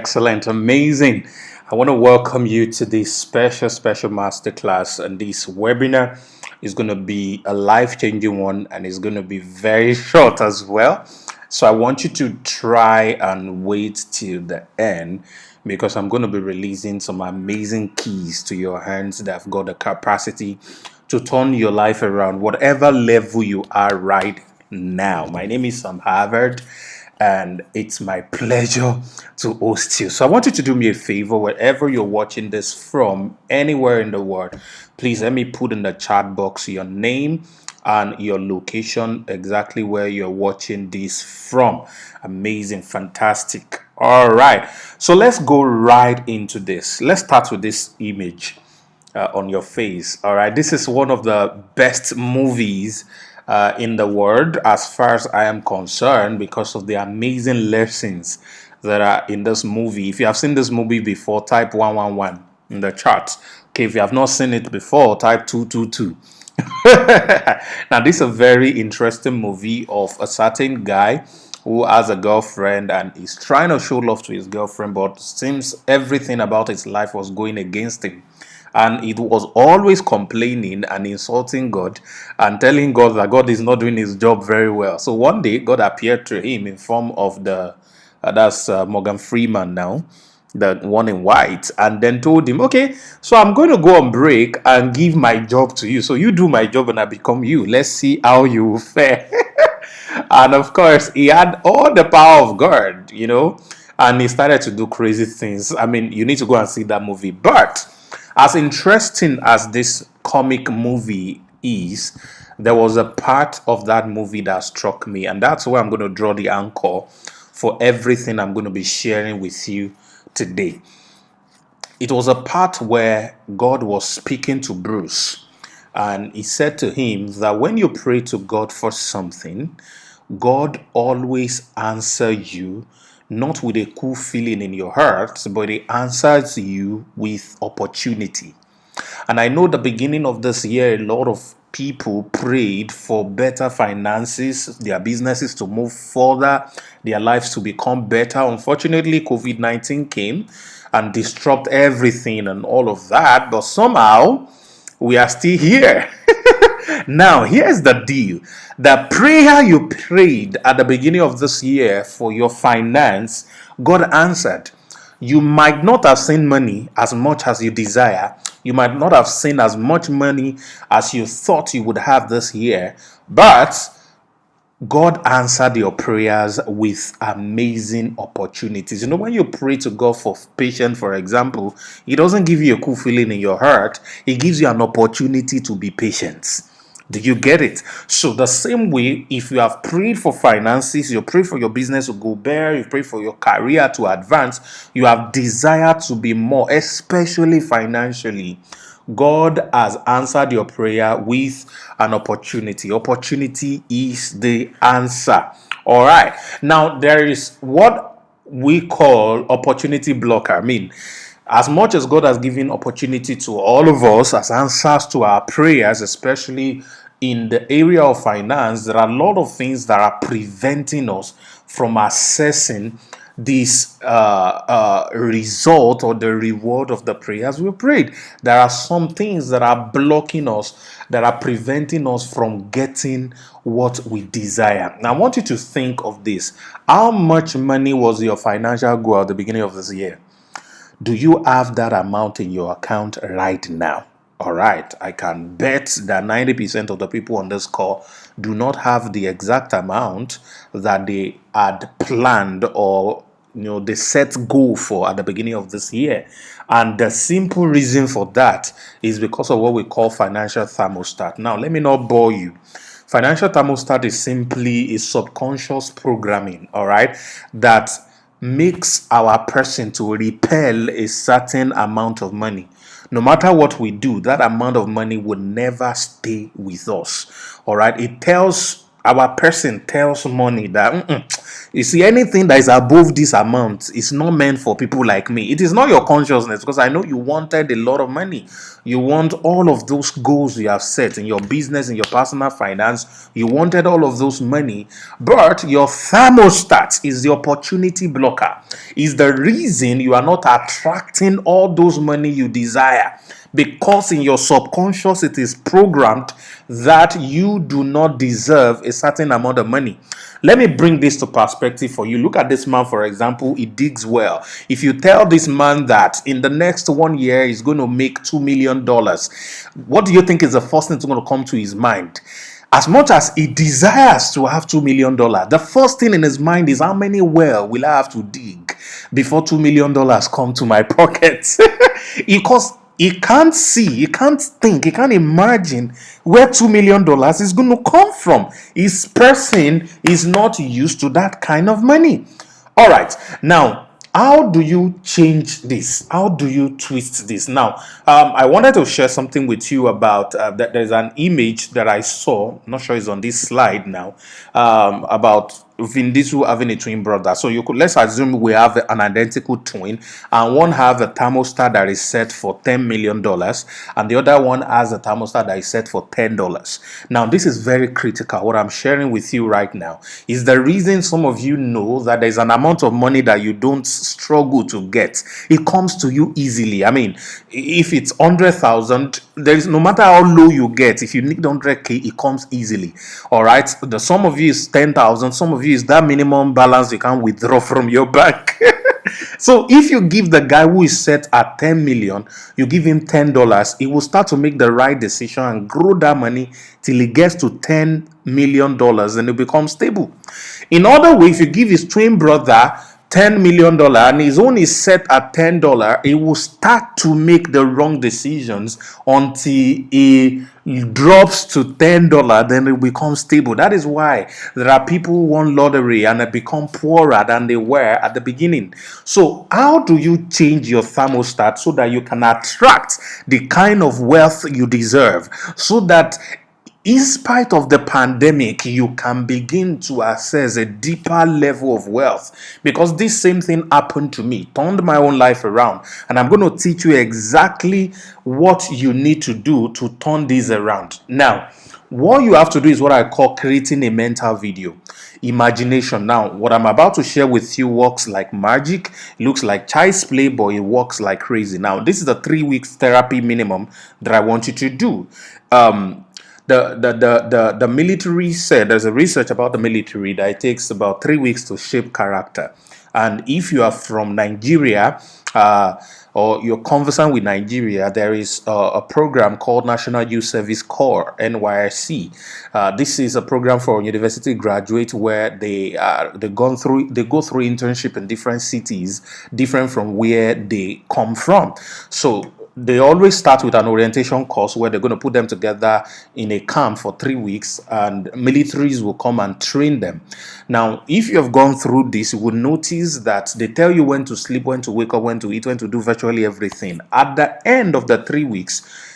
Excellent, amazing. I want to welcome you to this special masterclass. And this webinar is going to be a life changing one and it's going to be very short as well. So I want you to try and wait till the end because I'm going to be releasing some amazing keys to your hands that have got the capacity to turn your life around, whatever level you are right now. My name is Sam Harvard and it's my pleasure to host you. So I want you to do me a favor, wherever you're watching this from, anywhere in the world, please let me put in the chat box your name and your location, exactly where you're watching this from. Amazing, fantastic. All right, so let's go right into this. Let's start with this image on your face. All right, this is one of the best movies in the world as far as I am concerned because of the amazing lessons that are in this movie. If you have seen this movie before, type 111 in the chat. Okay, if you have not seen it before, type 222. Now, this is a very interesting movie of a certain guy who has a girlfriend and is trying to show love to his girlfriend, but seems everything about his life was going against him. And it was always complaining and insulting God and telling God that God is not doing his job very well. So one day, God appeared to him in form of that's Morgan Freeman now, the one in white, and then told him, okay, so I'm going to go on break and give my job to you. So you do my job and I become you. Let's see how you fare. And of course, he had all the power of God, and he started to do crazy things. I mean, you need to go and see that movie. But as interesting as this comic movie is, there was a part of that movie that struck me, and that's where I'm going to draw the anchor for everything I'm going to be sharing with you today. It was a part where God was speaking to Bruce, and he said to him that when you pray to God for something, God always answers you not with a cool feeling in your heart, but he answers you with opportunity. And I know the beginning of this year, a lot of people prayed for better finances, their businesses to move further, their lives to become better. Unfortunately, COVID-19 came and disrupted everything and all of that, but somehow we are still here. Now, here's the deal. The prayer you prayed at the beginning of this year for your finance, God answered. You might not have seen money as much as you desire. You might not have seen as much money as you thought you would have this year. But God answered your prayers with amazing opportunities. When you pray to God for patience, for example, He doesn't give you a cool feeling in your heart. He gives you an opportunity to be patient. Do you get it? So the same way, if you have prayed for finances, you pray for your business to go better, you pray for your career to advance, you have desire to be more, especially financially, God has answered your prayer with an opportunity. Opportunity is the answer. All right. Now, there is what we call opportunity blocker. I mean, as much as God has given opportunity to all of us as answers to our prayers, especially in the area of finance, there are a lot of things that are preventing us from accessing this result or the reward of the prayers we prayed. There are some things that are blocking us, that are preventing us from getting what we desire. Now, I want you to think of this. How much money was your financial goal at the beginning of this year? Do you have that amount in your account right now? All right, I can bet that 90% of the people on this call do not have the exact amount that they had planned or they set goal for at the beginning of this year. And the simple reason for that is because of what we call financial thermostat. Now, let me not bore you. Financial thermostat is simply a subconscious programming, all right, that makes our person to repel a certain amount of money. No matter what we do, that amount of money will never stay with us. All right. It tells our person tells money that you see, anything that is above this amount is not meant for people like me. It is not your consciousness, because I know you wanted a lot of money. You want all of those goals you have set in your business, in your personal finance. You wanted all of those money, but your thermostat is the opportunity blocker. Is the reason you are not attracting all those money you desire, because in your subconscious it is programmed that you do not deserve a certain amount of money. Let me bring this to perspective for you. Look at this man, for example. He digs well. If you tell this man that in the next 1 year he's going to make $2 million, what do you think is the first thing that's going to come to his mind? As much as he desires to have $2 million, the first thing in his mind is, how many well will I have to dig before $2 million come to my pocket? Because he can't see, he can't think, he can't imagine where $2 million is going to come from. His person is not used to that kind of money. All right, now, how do you change this? How do you twist this? Now, I wanted to share something with you about that. There's an image that I saw, I'm not sure it's on this slide now, about Vin Diesel having a twin brother. So let's assume we have an identical twin, and one have a thermostat that is set for $10 million, and the other one has a thermostat that is set for $10. Now, this is very critical. What I'm sharing with you right now is the reason some of you know that there's an amount of money that you don't struggle to get. It comes to you easily. I mean, if it's 100,000, there is, no matter how low you get, if you need 100K, it comes easily. All right. The some of you is 10,000. Some of you is that minimum balance you can withdraw from your bank. So if you give the guy who is set at 10 million, you give him $10, he will start to make the right decision and grow that money till he gets to $10 million, and it becomes stable. In other words, if you give his twin brother $10 million and his own is set at $10, he will start to make the wrong decisions until he drops to $10, then it becomes stable. That is why there are people who won lottery and they become poorer than they were at the beginning. So how do you change your thermostat so that you can attract the kind of wealth you deserve, so that in spite of the pandemic, you can begin to access a deeper level of wealth? Because this same thing happened to me, turned my own life around, and I'm going to teach you exactly what you need to do to turn this around. Now, what you have to do is what I call creating a mental video. Imagination. Now, what I'm about to share with you works like magic. It looks like child's play, but it works like crazy. Now, this is the 3 weeks therapy minimum that I want you to do. The military said, there's a research about the military, that it takes about 3 weeks to shape character. And if you are from Nigeria, or you're conversant with Nigeria, there is a program called National Youth Service Corps, NYSC. This is a program for university graduates where they go through internship in different cities, different from where they come from. So they always start with an orientation course where they're going to put them together in a camp for 3 weeks, and militaries will come and train them. Now, if you have gone through this, you will notice that they tell you when to sleep, when to wake up, when to eat, when to do virtually everything. At the end of the 3 weeks,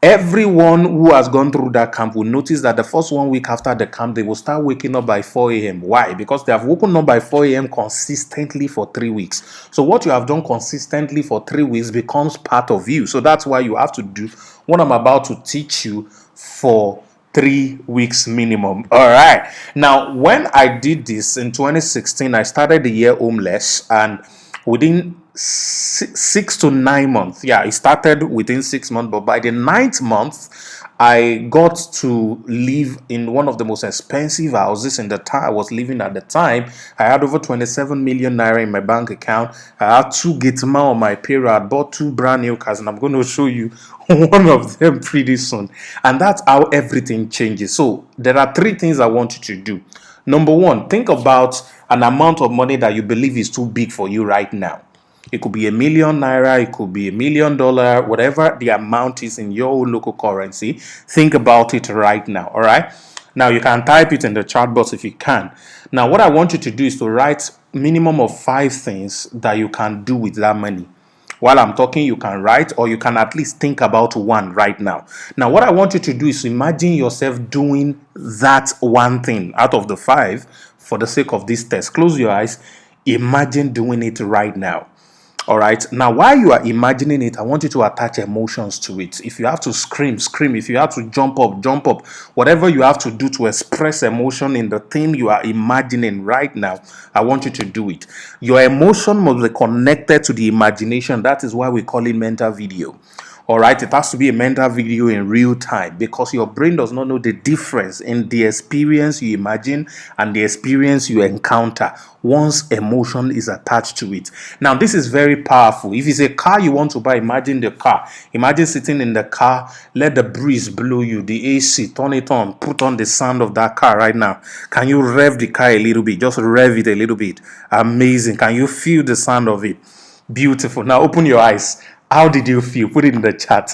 everyone who has gone through that camp will notice that the first 1 week after the camp, they will start waking up by 4 a.m. Why? Because they have woken up by 4 a.m. consistently for 3 weeks. So what you have done consistently for 3 weeks becomes part of you. So that's why you have to do what I'm about to teach you for 3 weeks minimum. All right. Now, when I did this in 2016, I started the year homeless, and within 6 to 9 months, it started within 6 months, but by the 9th month, I got to live in one of the most expensive houses in the town I was living at the time. I had over 27 million naira in my bank account. I had 2 gitma on my payroll. I bought 2 brand new cars, and I'm going to show you one of them pretty soon. And that's how everything changes. So there are 3 things I want you to do. Number 1, think about an amount of money that you believe is too big for you right now. It could be $1 million naira, it could be $1 million, whatever the amount is in your own local currency. Think about it right now. All right. Now, you can type it in the chat box if you can. Now, what I want you to do is to write minimum of 5 things that you can do with that money. While I'm talking, you can write, or you can at least think about one right now. Now, what I want you to do is imagine yourself doing that one thing out of the 5 for the sake of this test. Close your eyes. Imagine doing it right now. All right. Now, while you are imagining it, I want you to attach emotions to it. If you have to scream, scream. If you have to jump up, jump up. Whatever you have to do to express emotion in the thing you are imagining right now, I want you to do it. Your emotion must be connected to the imagination. That is why we call it mental video. All right, it has to be a mental video in real time, because your brain does not know the difference in the experience you imagine and the experience you encounter once emotion is attached to it. Now, this is very powerful. If it's a car you want to buy, imagine the car. Imagine sitting in the car, let the breeze blow you, the AC, turn it on, put on the sound of that car right now. Can you rev the car a little bit? Just rev it a little bit. Amazing. Can you feel the sound of it? Beautiful. Now open your eyes. How did you feel? Put it in the chat.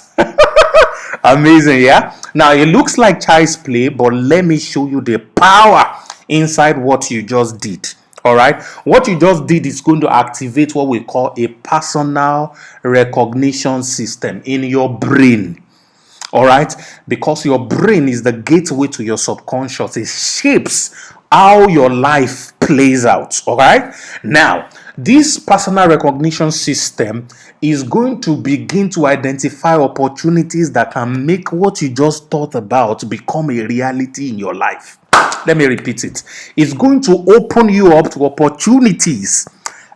Amazing, yeah? Now, it looks like child's play, but let me show you the power inside what you just did. All right? What you just did is going to activate what we call a personal recognition system in your brain. All right? Because your brain is the gateway to your subconscious. It shapes how your life plays out. All right? Now, this personal recognition system is going to begin to identify opportunities that can make what you just thought about become a reality in your life. Let me repeat it. It's going to open you up to opportunities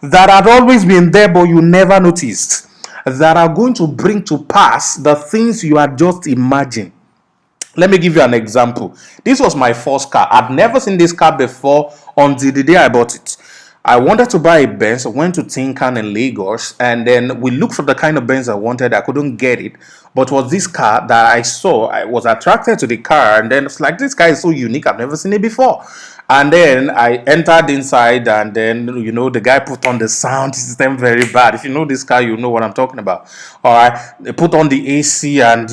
that had always been there, but you never noticed, that are going to bring to pass the things you had just imagined. Let me give you an example. This was my first car. I'd never seen this car before until the day I bought it. I wanted to buy a Benz. I went to Tinkan in Lagos, and then we looked for the kind of Benz I wanted. I couldn't get it, but it was this car that I saw. I was attracted to the car, and then it's like, this car is so unique. I've never seen it before. And then I entered inside, and then, the guy put on the sound system very bad. If you know this car, you know what I'm talking about. All right. They put on the AC, and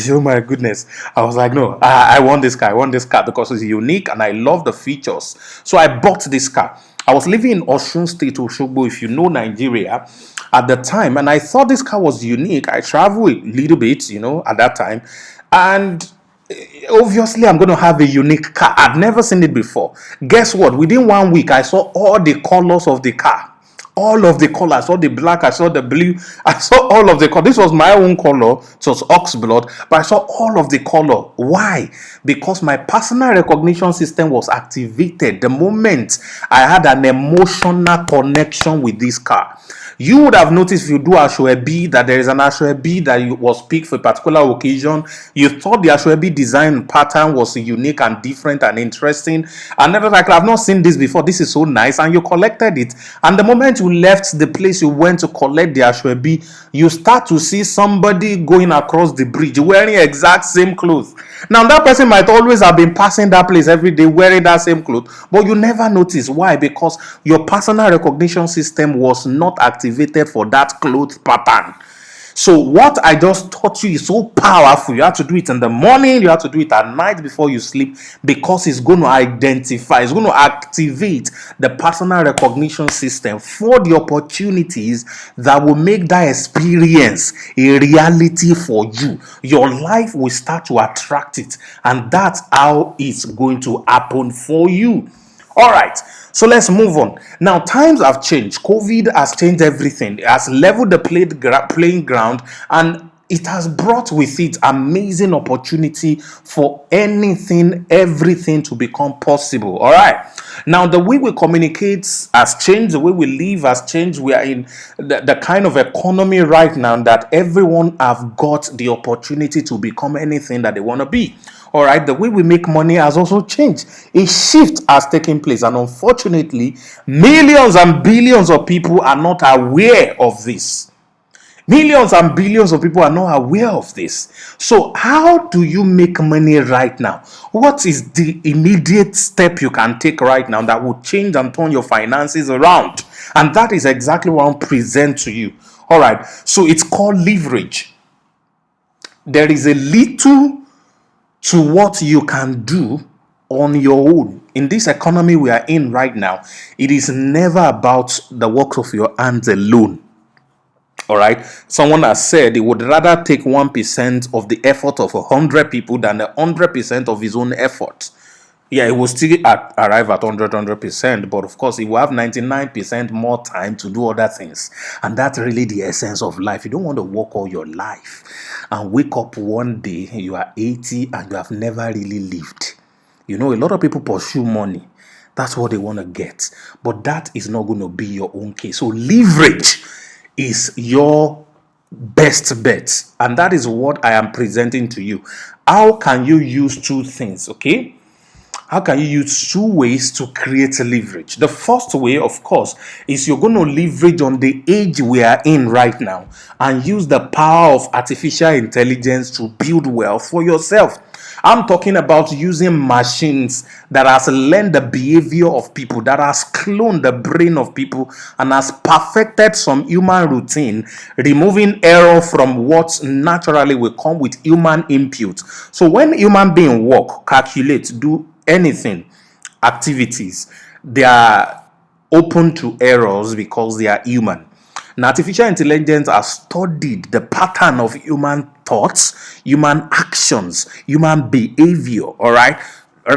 oh my goodness. I was like, no, I want this car. I want this car because it's unique, and I love the features. So I bought this car. I was living in Osun State, Osogbo, if you know Nigeria, at the time, and I thought this car was unique. I traveled a little bit, at that time, and obviously I'm going to have a unique car. I've never seen it before. Guess what? Within 1 week, I saw all the colors of the car. All of the colors. I saw the black, I saw the blue, I saw all of the color. This was my own color. It was ox blood, but I saw all of the color. Why? Because my personal recognition system was activated the moment I had an emotional connection with this car. You would have noticed if you do Ashwebi that there is an Ashwebi that was picked for a particular occasion. You thought the Ashwebi design pattern was unique and different and interesting. And then like, I've not seen this before. This is so nice. And you collected it. And the moment you left the place you went to collect the Ashwebi, you start to see somebody going across the bridge wearing exact same clothes. Now, that person might always have been passing that place every day wearing that same clothes, but you never notice. Why? Because your personal recognition system was not activated for that clothes pattern. So what I just taught you is so powerful. You have to do it in the morning, you have to do it at night before you sleep, because it's going to identify, it's going to activate the personal recognition system for the opportunities that will make that experience a reality for you. Your life will start to attract it, and that's how it's going to happen for you. All right, so let's move on. Now, times have changed. COVID has changed everything. It has leveled the playing ground, and it has brought with it amazing opportunity for anything, everything to become possible. All right. Now, the way we communicate has changed. The way we live has changed. We are in the kind of economy right now that everyone have got the opportunity to become anything that they want to be. All right, the way we make money has also changed. A shift has taken place, and unfortunately, millions and billions of people are not aware of this. Millions and billions of people are not aware of this. So, how do you make money right now? What is the immediate step you can take right now that will change and turn your finances around? And that is exactly what I'll present to you. All right, so it's called leverage. There is a little to what you can do on your own. In this economy we are in right now, it is never about the works of your hands alone. All right. Someone has said he would rather take 1% of the effort of 100 people than 100% of his own effort. Yeah, it will still arrive at 100%, but of course, it will have 99% more time to do other things. And that's really the essence of life. You don't want to work all your life and wake up one day, you are 80 and you have never really lived. You know, a lot of people pursue money. That's what they want to get. But that is not going to be your own case. So leverage is your best bet. And that is what I am presenting to you. How can you use two things, okay? How can you use two ways to create leverage? The first way, of course, is you're going to leverage on the age we are in right now and use the power of artificial intelligence to build wealth for yourself. I'm talking about using machines that has learned the behavior of people, that has cloned the brain of people, and has perfected some human routine, removing error from what naturally will come with human input. So when human being work, calculate, do anything, activities, they are open to errors because they are human. Now, artificial intelligence has studied the pattern of human thoughts, human actions, human behavior. All right.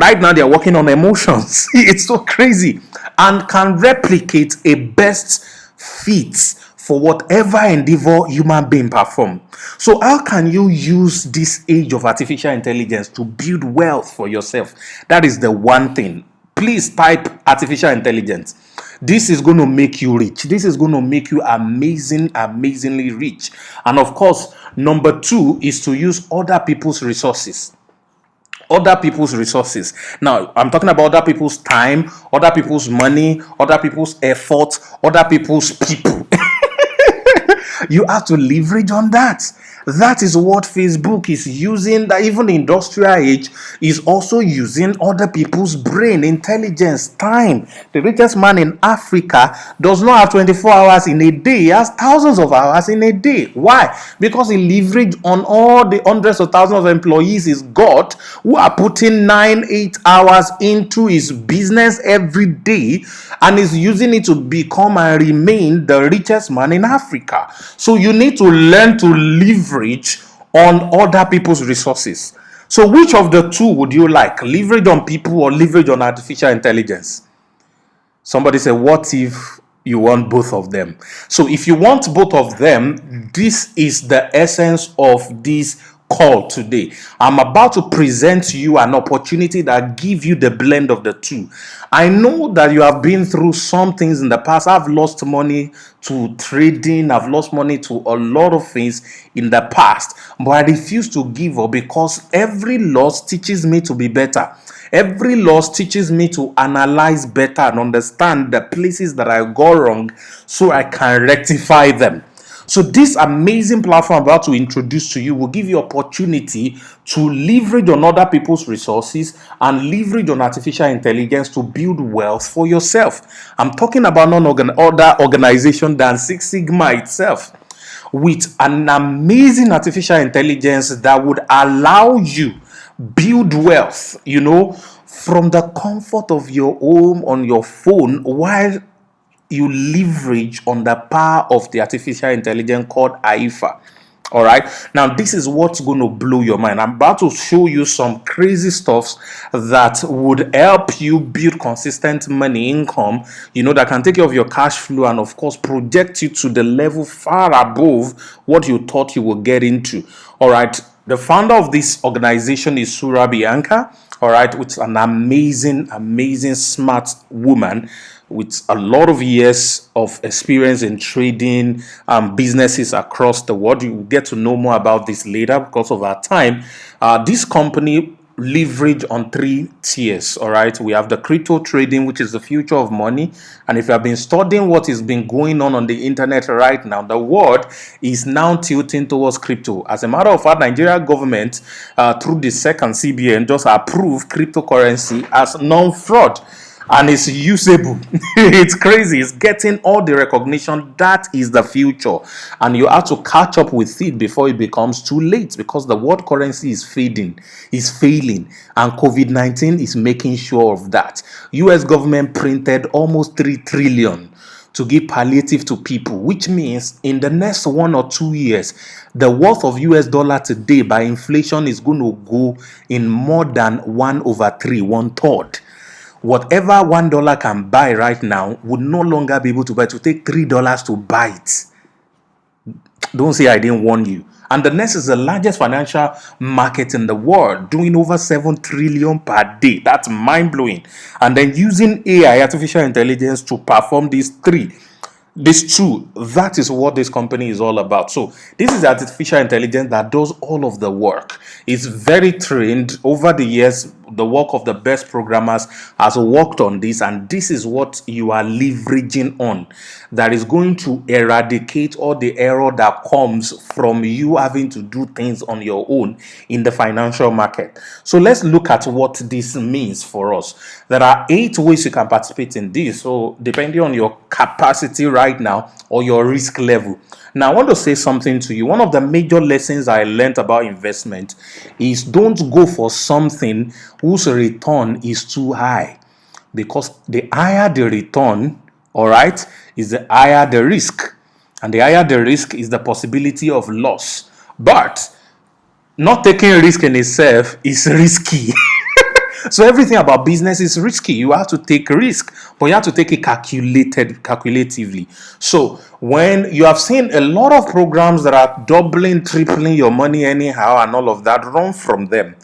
Right now, they're working on emotions. It's so crazy, and can replicate a best fit for whatever endeavor human being perform. So how can you use this age of artificial intelligence to build wealth for yourself? That is the one thing. Please type artificial intelligence. This is going to make you rich. This is going to make you amazingly rich. And of course, number two is to use other people's resources. Other people's resources. Now, I'm talking about other people's time, other people's money, other people's effort, other people's people. You have to leverage on that. That is what Facebook is using. That even the industrial age is also using other people's brain, intelligence, time. The richest man in Africa does not have 24 hours in a day. He has thousands of hours in a day. Why? Because he leveraged on all the hundreds of thousands of employees he's got who are putting 9-8 hours into his business every day, and is using it to become and remain the richest man in Africa. So you need to learn to leverage on other people's resources. So which of the two would you like? Leverage on people or leverage on artificial intelligence? Somebody said, what if you want both of them? So if you want both of them, this is the essence of this call today. I'm about to present to you an opportunity that gives you the blend of the two. I know that you have been through some things in the past. I've lost money to trading. I've lost money to a lot of things in the past, but I refuse to give up because every loss teaches me to be better. Every loss teaches me to analyze better and understand the places that I go wrong so I can rectify them. So this amazing platform I'm about to introduce to you will give you opportunity to leverage on other people's resources and leverage on artificial intelligence to build wealth for yourself. I'm talking about none other organization than Six Sigma itself, with an amazing artificial intelligence that would allow you build wealth, from the comfort of your home on your phone, while you leverage on the power of the artificial intelligence called AIFA. All right. Now, this is what's going to blow your mind. I'm about to show you some crazy stuff that would help you build consistent money income, that can take care of your cash flow and, of course, project you to the level far above what you thought you would get into. All right. The founder of this organization is Sura Bianca. All right. Which is an amazing, smart woman with a lot of years of experience in trading businesses across the world. You will get to know more about this later because of our time. This company leverage on 3 tiers. All right, we have the crypto trading, which is the future of money. And if you have been studying what is been going on the internet right now, the world is now tilting towards crypto. As a matter of fact, Nigeria government through the second CBN just approved cryptocurrency as non-fraud. And it's usable. It's crazy. It's getting all the recognition. That is the future. And you have to catch up with it before it becomes too late, because the world currency is failing. And COVID-19 is making sure of that. US government printed almost 3 trillion to give palliative to people, which means in the next 1 or 2 years, the worth of US dollar today by inflation is going to go in more than 1/3, 1/3. Whatever $1 can buy right now would no longer be able to buy. To take $3 to buy it. Don't say I didn't warn you. And the next is the largest financial market in the world, doing over 7 trillion per day. That's mind-blowing. And then using AI, artificial intelligence, to perform these two, that is what this company is all about. So this is artificial intelligence that does all of the work. It's very trained. Over the years, the work of the best programmers has worked on this, and this is what you are leveraging on, that is going to eradicate all the error that comes from you having to do things on your own in the financial market. So let's look at what this means for us. There are 8 ways you can participate in this, so depending on your capacity right now or your risk level. Now, I want to say something to you. One of the major lessons I learned about investment is don't go for something whose return is too high, because the higher the return, all right, is the higher the risk. And the higher the risk is the possibility of loss. But not taking risk in itself is risky. So everything about business is risky. You have to take risk, but you have to take it calculatively. So when you have seen a lot of programs that are doubling, tripling your money anyhow and all of that, run from them.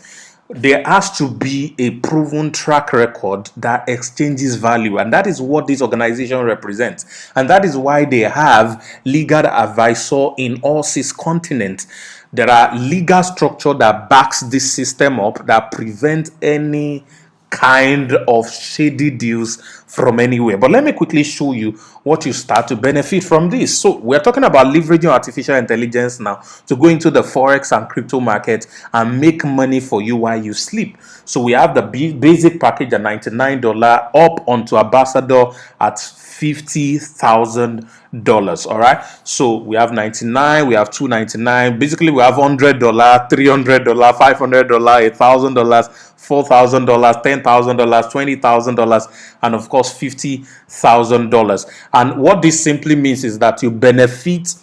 There has to be a proven track record that exchanges value, and that is what this organization represents. And that is why they have legal advisor in all 6 continents. There are legal structure that backs this system up, that prevent any kind of shady deals from anywhere. But let me quickly show you what you start to benefit from this. So we're talking about leveraging artificial intelligence now to go into the forex and crypto market and make money for you while you sleep. So we have the basic package at $99 up onto ambassador at $50,000. All right, so we have 99, we have 299. Basically, we have $100, $300, $500, $1,000, $4,000, $10,000, $20,000, and of course $50,000. And what this simply means is that you benefit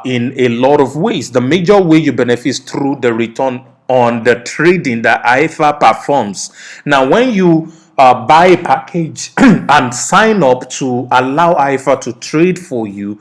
in a lot of ways. The major way you benefit is through the return on the trading that IFA performs. Now, when you buy a package and sign up to allow IFA to trade for you,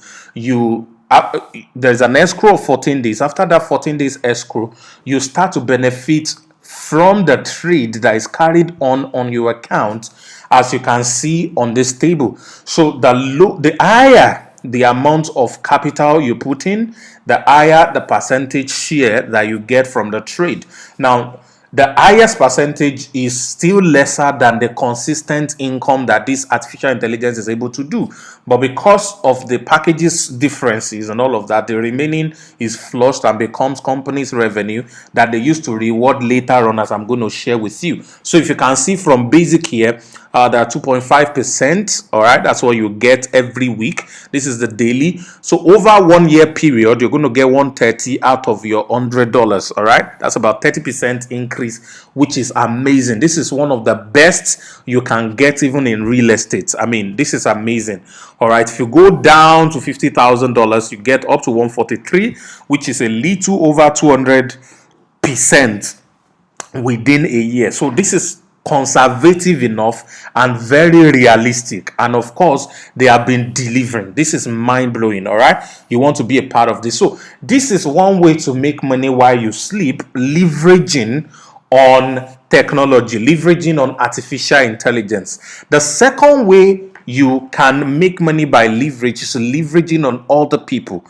there's an escrow of 14 days. After that 14 days escrow, you start to benefit from the trade that is carried on your account, as you can see on this table. So the higher the amount of capital you put in, the higher the percentage share that you get from the trade. Now, the highest percentage is still lesser than the consistent income that this artificial intelligence is able to do. But because of the packages differences and all of that, the remaining is flushed and becomes companies' revenue that they used to reward later on, as I'm going to share with you. So if you can see from basic here, there are 2.5%. All right, that's what you get every week. This is the daily. So over 1 year period, you're going to get 130 out of your $100. All right, that's about 30% increase, which is amazing. This is one of the best you can get even in real estate. I mean, this is amazing. All right, if you go down to $50,000, you get up to 143, which is a little over 200% within a year. So this is conservative enough and very realistic, and of course they have been delivering. This is mind-blowing. All right, you want to be a part of this. So this is one way to make money while you sleep, leveraging on technology, leveraging on artificial intelligence. The second way you can make money by leverage is leveraging on other people.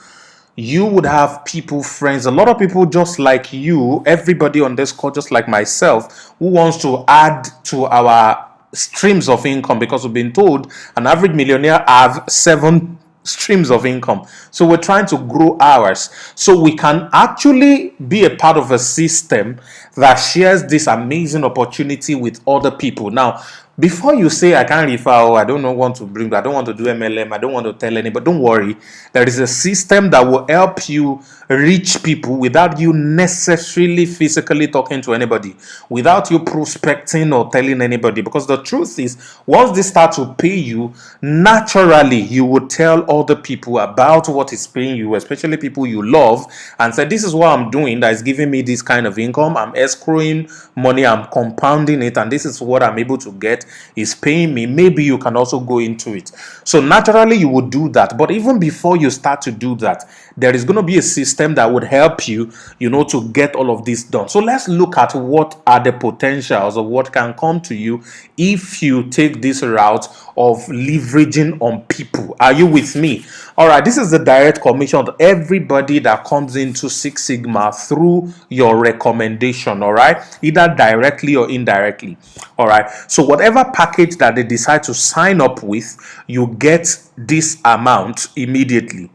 You would have people, friends, a lot of people just like you, everybody on this call, just like myself, who wants to add to our streams of income, because we've been told an average millionaire have 7 streams of income. So we're trying to grow ours, so we can actually be a part of a system that shares this amazing opportunity with other people. Now, Before you say I can't refer, I don't know want to bring, I don't want to do MLM, I don't want to tell anybody, don't worry. There is a system that will help you reach people without you necessarily physically talking to anybody, without you prospecting or telling anybody. Because the truth is, once they start to pay you, naturally you will tell other people about what is paying you, especially people you love, and say, this is what I'm doing that is giving me this kind of income. I'm escrowing money, I'm compounding it, and this is what I'm able to get, is paying me. Maybe you can also go into it. So naturally you would do that. But even before you start to do that, there is going to be a system that would help you, to get all of this done. So let's look at what are the potentials of what can come to you if you take this route of leveraging on people. Are you with me? All right, this is the direct commission of everybody that comes into Six Sigma through your recommendation. All right, either directly or indirectly. All right, so whatever package that they decide to sign up with, you get this amount immediately.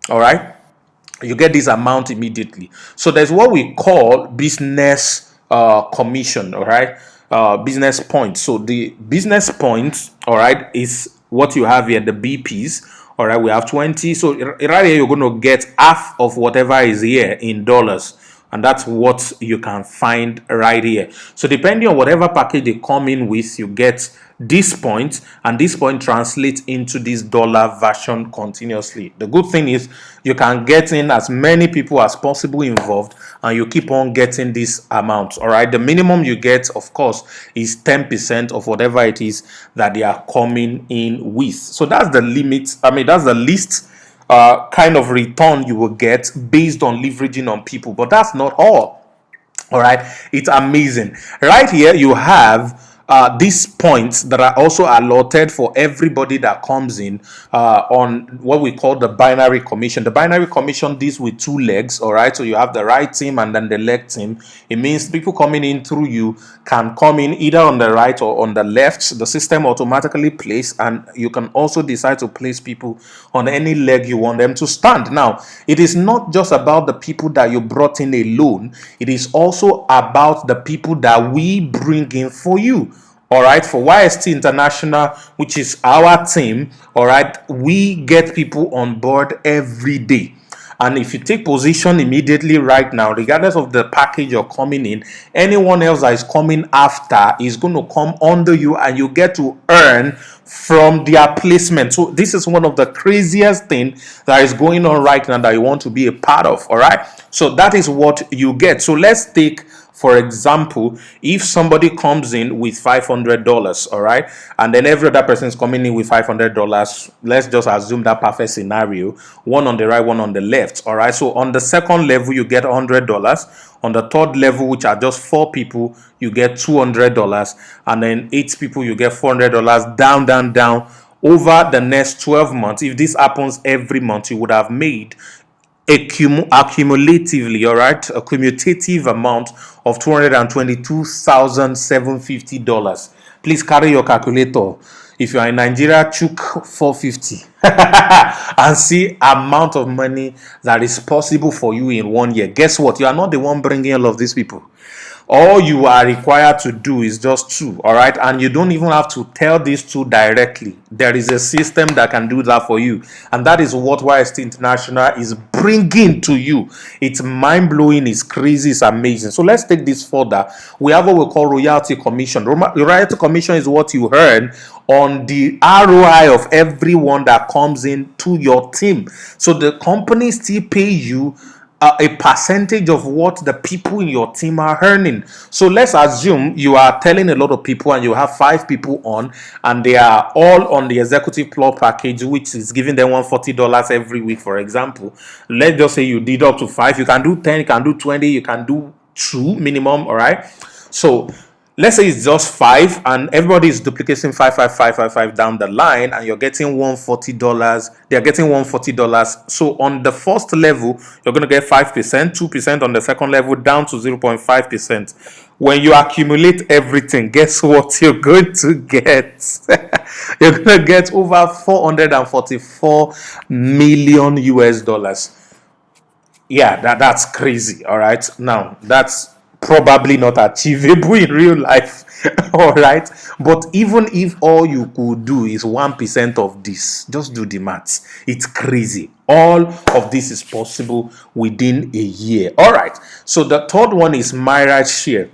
All right, you get this amount immediately. So there's what we call business commission. All right, business points. So the business points, all right, is what you have here, the BPs. All right, we have 20. So right here, you're going to get half of whatever is here in dollars. And that's what you can find right here. So depending on whatever package they come in with, you get this point, and this point translates into this dollar version continuously. The good thing is you can get in as many people as possible involved, and you keep on getting this amount. All right, the minimum you get, of course, is 10% of whatever it is that they are coming in with. So that's the limit. That's the least kind of return you will get based on leveraging on people. But that's not all. All right, it's amazing. Right here, you have these points that are also allotted for everybody that comes in on what we call the binary commission. The binary commission deals with two legs. All right, so you have the right team and then the left team. It means people coming in through you can come in either on the right or on the left. The system automatically plays, and you can also decide to place people on any leg you want them to stand. Now, it is not just about the people that you brought in alone. It is also about the people that we bring in for you. All right, for YST International, which is our team, all right, we get people on board every day. And if you take position immediately right now, regardless of the package you're coming in, anyone else that is coming after is going to come under you, and you get to earn from their placement. So this is one of the craziest things that is going on right now that you want to be a part of. All right, so that is what you get. So let's take, for example, if somebody comes in with $500, all right, and then every other person is coming in with $500, let's just assume that perfect scenario, one on the right, one on the left. All right, so on the second level, you get $100. On the third level, which are just 4 people, you get $200, and then 8 people, you get $400. Down, down, down. Over the next 12 months, if this happens every month, you would have made accumulatively, all right, a cumulative amount of $222,750. Please carry your calculator. If you are in Nigeria, chook 450 and see amount of money that is possible for you in 1 year. Guess what? You are not the one bringing all of these people. All you are required to do is just 2, all right? And you don't even have to tell these 2 directly. There is a system that can do that for you. And that is what YST International is bringing to you. It's mind-blowing, it's crazy, it's amazing. So let's take this further. We have what we call royalty commission. Royalty commission is what you earn on the ROI of everyone that comes in to your team. So the company still pay you a percentage of what the people in your team are earning. So let's assume you are telling a lot of people and you have 5 people on, and they are all on the executive plus package, which is giving them $140 every week, for example. Let's just say you did up to 5. You can do 10, you can do 20, you can do 2 minimum. All right, so let's say it's just 5, and everybody is duplicating 5 down the line, and you're getting $140. They're getting $140. So on the first level, you're going to get 5%, 2% on the second level, down to 0.5%. When you accumulate everything, guess what you're going to get? You're going to get over 444 million US dollars. Yeah, that's crazy. All right, now that's probably not achievable in real life. All right, but even if all you could do is 1% of this, just do the maths. It's crazy. All of this is possible within a year. All right, so the third one is Myra share.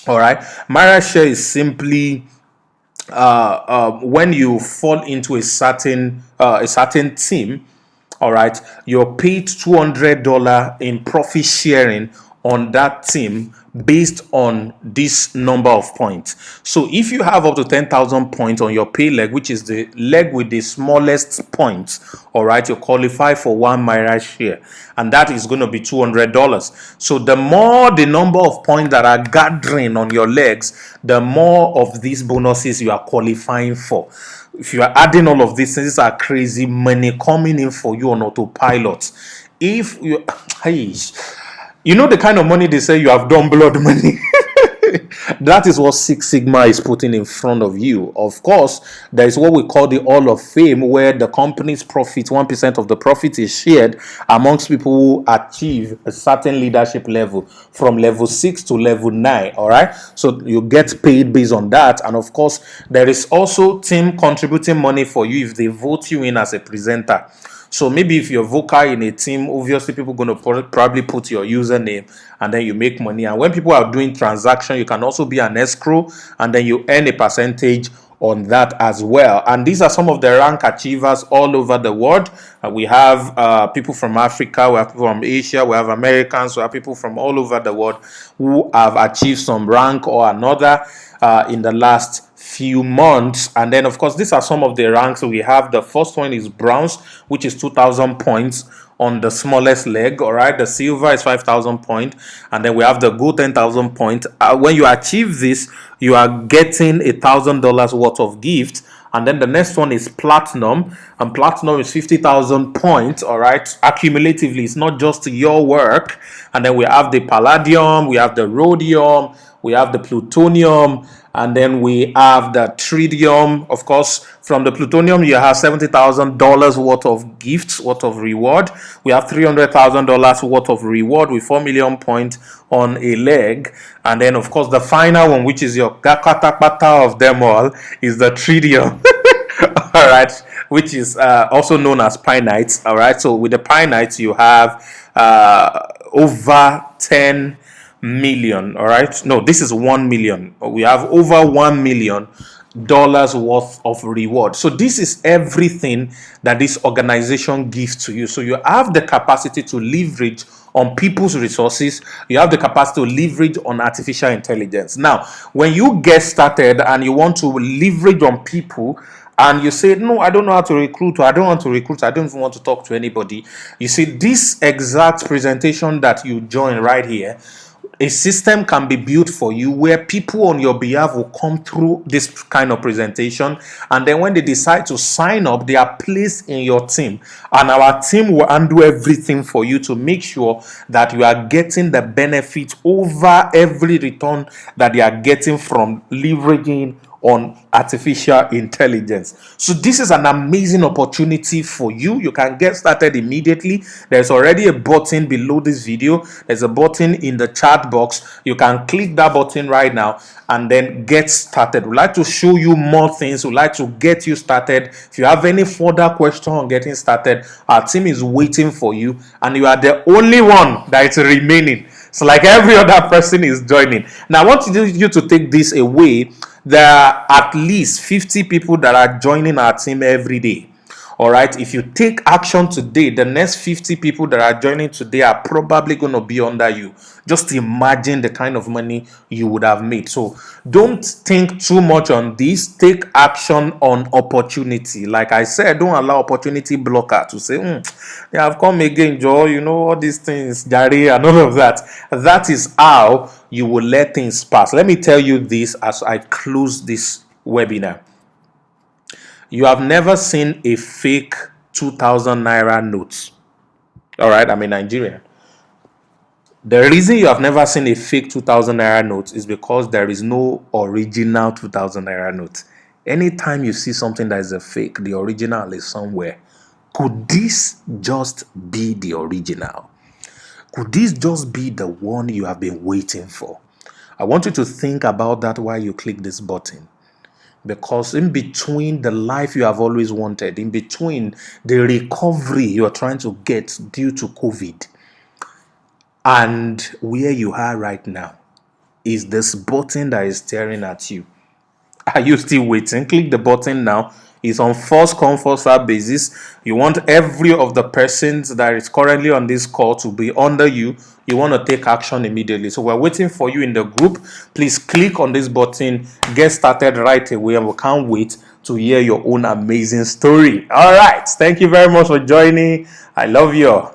All right, Myra share is simply when you fall into a certain team. All right, you're paid $200 in profit sharing on that team based on this number of points. So if you have up to 10,000 points on your pay leg, which is the leg with the smallest points, all right, you qualify for one Myra share, and that is going to be $200. So the more the number of points that are gathering on your legs, the more of these bonuses you are qualifying for. If you are adding all of these are crazy money coming in for you on autopilot. If you, hey, you know the kind of money they say you have done blood money. That is what Six Sigma is putting in front of you. Of course, there is what we call the Hall of Fame, where the company's profit, 1% of the profit, is shared amongst people who achieve a certain leadership level from level 6 to level 9. All right, so you get paid based on that. And of course, there is also team contributing money for you if they vote you in as a presenter. So maybe if you're vocal in a team, obviously people are going to probably put your username, and then you make money. And when people are doing transaction, you can also be an escrow, and then you earn a percentage on that as well. And these are some of the rank achievers all over the world. We have people from Africa, we have people from Asia, we have Americans, we have people from all over the world who have achieved some rank or another in the last few months. And then of course these are some of the ranks we have. The first one is bronze, which is 2,000 points on the smallest leg. All right, the silver is 5,000 points, and then we have the gold 10,000 points. When you achieve this, you are getting $1,000 worth of gifts. And then the next one is platinum, and platinum is 50,000 points. All right, accumulatively, it's not just your work. And then we have the palladium, we have the rhodium, we have the plutonium, and then we have the tritium. Of course, from the plutonium, you have $70,000 worth of gifts, worth of reward. We have $300,000 worth of reward with 4 million points on a leg. And then, of course, the final one, which is your gakatakpata of them all, is the tritium. All right, which is also known as pinites. All right, so with the pinites, you have over 10 million. All right, no, this is 1 million. We have over $1 million worth of reward. So this is everything that this organization gives to you. So you have the capacity to leverage on people's resources. You have the capacity to leverage on artificial intelligence. Now, when you get started and you want to leverage on people, and you say, no, I don't know how to recruit, or I don't want to recruit, I don't even want to talk to anybody. You see, this exact presentation that you join right here, a system can be built for you where people on your behalf will come through this kind of presentation, and then when they decide to sign up, they are placed in your team, and our team will undo everything for you to make sure that you are getting the benefit over every return that they are getting from leveraging on artificial intelligence. So this is an amazing opportunity for you. You can get started immediately. There's already a button below this video. There's a button in the chat box. You can click that button right now and then get started. We'd like to show you more things. We'd like to get you started. If you have any further question on getting started, our team is waiting for you, and you are the only one that is remaining. So like every other person is joining. Now I want you to take this away. There are at least 50 people that are joining our team every day. All right, if you take action today, the next 50 people that are joining today are probably going to be under you. Just imagine the kind of money you would have made. So don't think too much on this. Take action on opportunity. Like I said, don't allow opportunity blocker to say, yeah, I've come again, Joe, you know, all these things, Jari, and all of that. That is how you will let things pass. Let me tell you this as I close this webinar. You have never seen a fake 2,000 naira note. All right, I'm in Nigeria. The reason you have never seen a fake 2,000 naira note is because there is no original 2,000 naira note. Anytime you see something that is a fake, the original is somewhere. Could this just be the original? Could this just be the one you have been waiting for? I want you to think about that while you click this button. Because in between the life you have always wanted, in between the recovery you are trying to get due to COVID, and where you are right now, is this button that is staring at you. Are you still waiting? Click the button now. It's on first come first serve basis. You want every of the persons that is currently on this call to be under you. You want to take action immediately. So we're waiting for you in the group. Please click on this button. Get started right away, and we can't wait to hear your own amazing story. All right. Thank you very much for joining. I love you all.